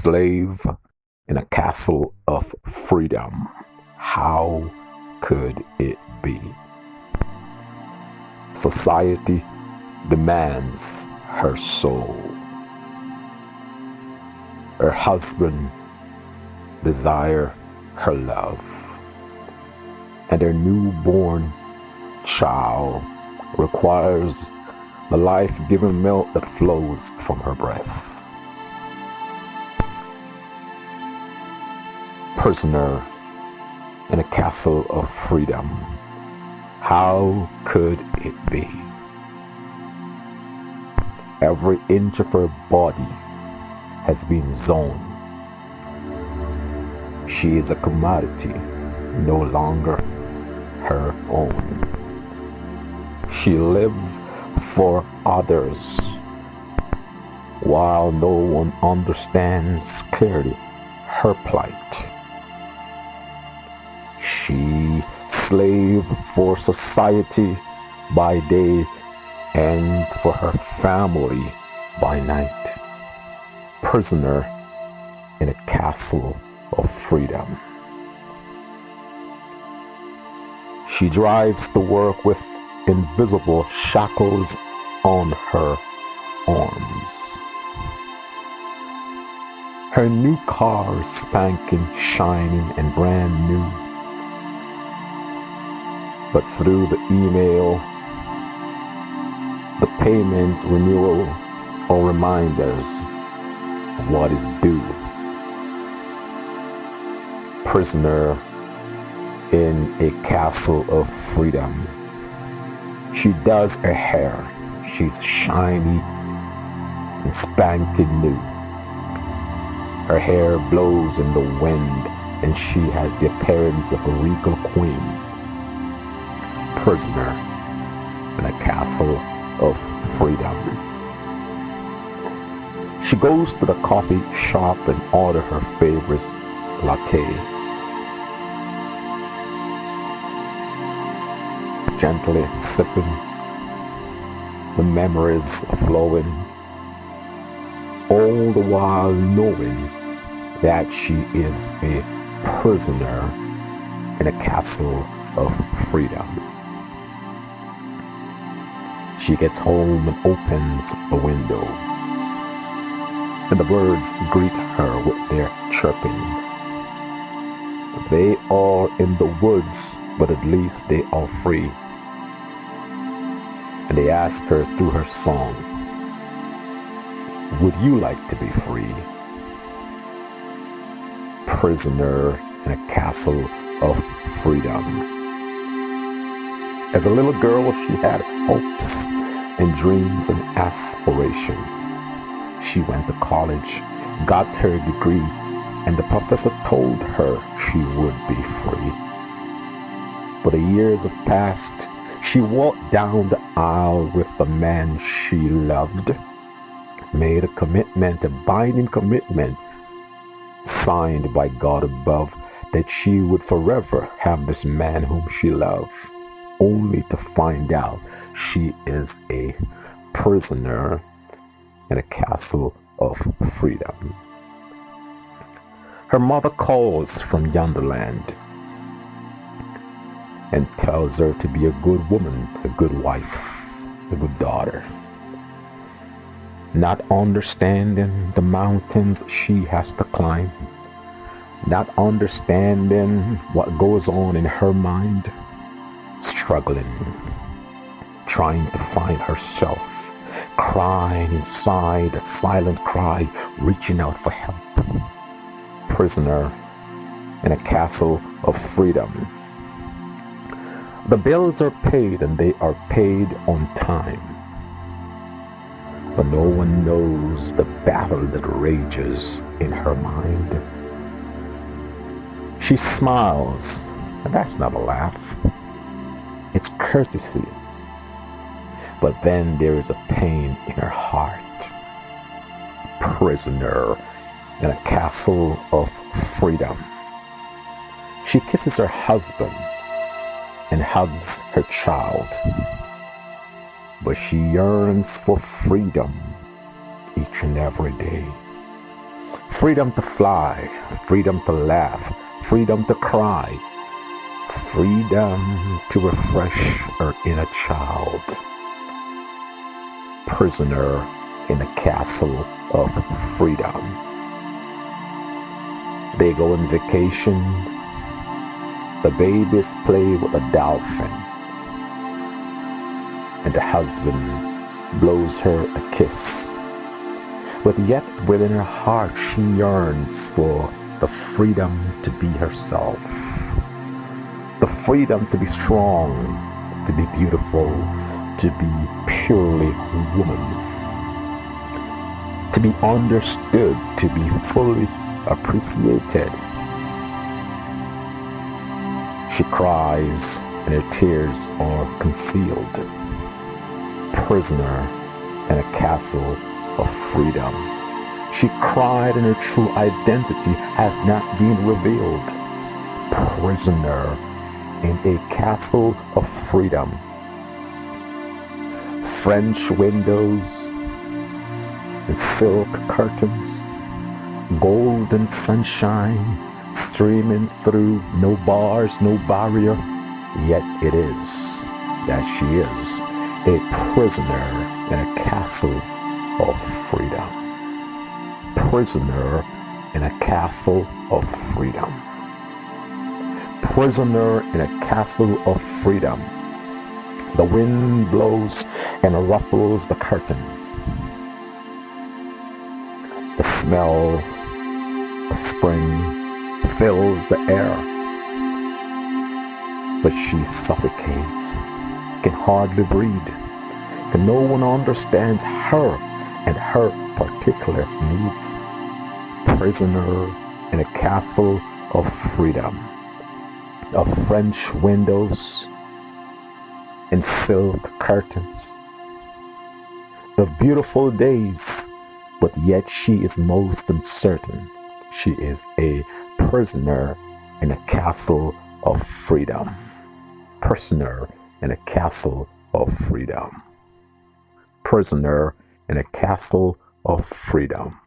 slave in a castle of freedom. How could it be? Society demands her soul. Her husband desires her love. And her newborn child requires the life-giving milk that flows from her breasts. Prisoner in a castle of freedom. How could it be? Every inch of her body has been zoned. She is a commodity, no longer her own. She lives for others, while no one understands clearly her plight. She slave for society by day and for her family by night. Prisoner in a castle of freedom. She drives to work with invisible shackles on her arms. Her new car is spanking, shining, and brand new. But through the email, the payment renewal, or reminders of what is due. Prisoner in a castle of freedom. She does her hair. She's shiny and spanking new. Her hair blows in the wind, and she has the appearance of a regal queen. Prisoner in a castle of freedom. She goes to the coffee shop and orders her favorite latte. Gently sipping, the memories flowing, all the while knowing that she is a prisoner in a castle of freedom. She gets home and opens the window, and the birds greet her with their chirping. They are in the woods, but at least they are free. And they ask her through her song, would you like to be free? Prisoner in a castle of freedom. As a little girl, she had hopes and dreams and aspirations. She went to college, got her degree, and the professor told her she would be free. But the years have passed. She walked down the aisle with the man she loved, made a commitment, a binding commitment, signed by God above, that she would forever have this man whom she loved, only to find out she is a prisoner in a castle of freedom. Her mother calls from yonder land and tells her to be a good woman, a good wife, a good daughter. Not understanding the mountains she has to climb, not understanding what goes on in her mind, struggling, trying to find herself, crying inside, a silent cry, reaching out for help. Prisoner in a castle of freedom. The bills are paid, and they are paid on time. But no one knows the battle that rages in her mind. She smiles, and that's not a laugh. It's courtesy. But then there is a pain in her heart. Prisoner in a castle of freedom. She kisses her husband and hugs her child. But she yearns for freedom each and every day. Freedom to fly, freedom to laugh, freedom to cry, freedom to refresh her inner child. Prisoner in a castle of freedom. They go on vacation. The babies play with a dolphin, and the husband blows her a kiss. But yet within her heart she yearns for the freedom to be herself, the freedom to be strong, to be beautiful, to be purely woman, to be understood, to be fully appreciated. She cries and her tears are concealed. Prisoner in a castle of freedom. She cried and her true identity has not been revealed. Prisoner in a castle of freedom. French windows and silk curtains, golden sunshine streaming through, no bars, no barrier, yet it is that she is a prisoner in a castle of freedom. Prisoner in a castle of freedom. Prisoner in a castle of freedom. The wind blows and ruffles the curtain. The smell of spring fills the air, but she suffocates, can hardly breathe, and no one understands her and her particular needs. Prisoner in a castle of freedom, of French windows and silk curtains, of beautiful days, but yet she is most uncertain. She is a prisoner in a castle of freedom. Prisoner in a castle of freedom. Prisoner in a castle of freedom.